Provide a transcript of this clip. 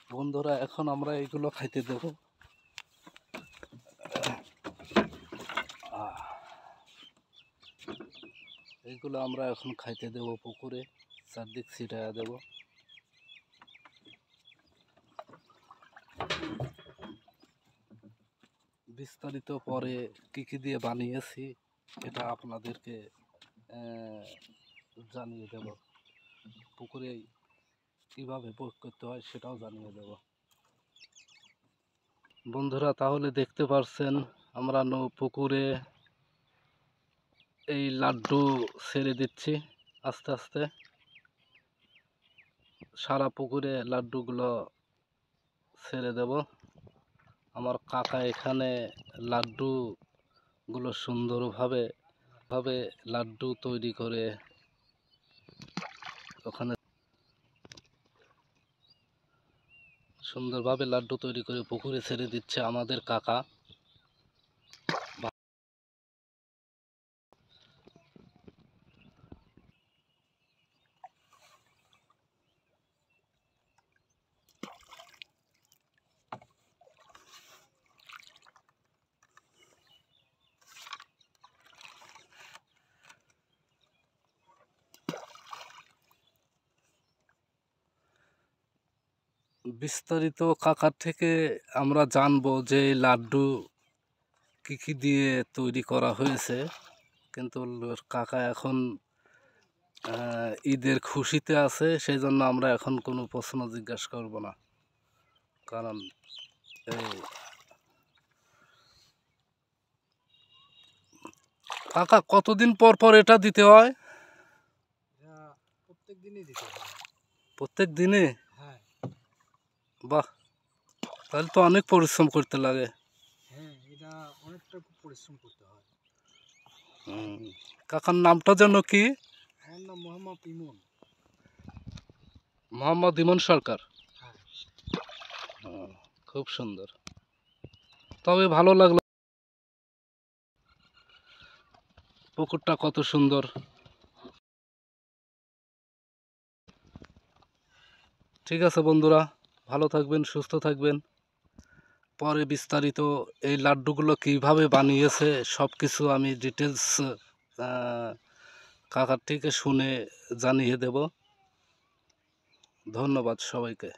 বন্ধুরা, এখন আমরা এগুলো খাইতে দেব। এইগুলো আমরা এখন খাইতে দেব পুকুরে, চারদিক ছিটাইয়া দেব। বিস্তারিত পরে কি দিয়ে বানিয়েছি এটা আপনাদেরকে জানিয়ে দেব। পুকুরে কিভাবে প্রয়োগ করতে হয় সেটাও জানিয়ে দেব। বন্ধুরা, তাহলে দেখতে পাচ্ছেন আমরা পুকুরে এই লাড্ডু ছেড়ে দিচ্ছি আস্তে আস্তে। সারা পুকুরে লাড্ডুগুলো ছেড়ে দেব। আমার কাকা এখানে লাড্ডুগুলো সুন্দরভাবে লাড্ডু তৈরি করে ওখানে পুকুরে ছেড়ে দিচ্ছে আমাদের কাকা। বিস্তারিত কাকার থেকে আমরা জানবো যে লাড্ডু কি দিয়ে তৈরি করা হয়েছে, কিন্তু কাকা এখন ঈদের খুশিতে আছে, সেই জন্য আমরা এখন কোনো প্রশ্ন জিজ্ঞাসা করব না। কারণ কাকা, কতদিন পর পর এটা দিতে হয়? প্রত্যেক দিনই দিতে হয়। প্রত্যেক দিনে? হ্যাঁ। বাহ, তাহলে তো অনেক পরিশ্রম করতে লাগে। হ্যাঁ, এটা অনেকটা পরিশ্রম করতে হয়। কাকার নামটা যেন কি? আমার নাম মোহাম্মদ ইমন। মোহাম্মদ ইমন সরকার। হ্যাঁ। খুব সুন্দর, তবে ভালো লাগলো। পুকুরটা কত সুন্দর। ঠিক আছে বন্ধুরা, ভালো থাকবেন, সুস্থ থাকবেন। পরে বিস্তারিত এই লাড্ডুগুলো কিভাবে বানিয়েছে সব কিছু আমি ডিটেলস কাকার থেকে শুনে জানিয়ে দেব। ধন্যবাদ সবাইকে।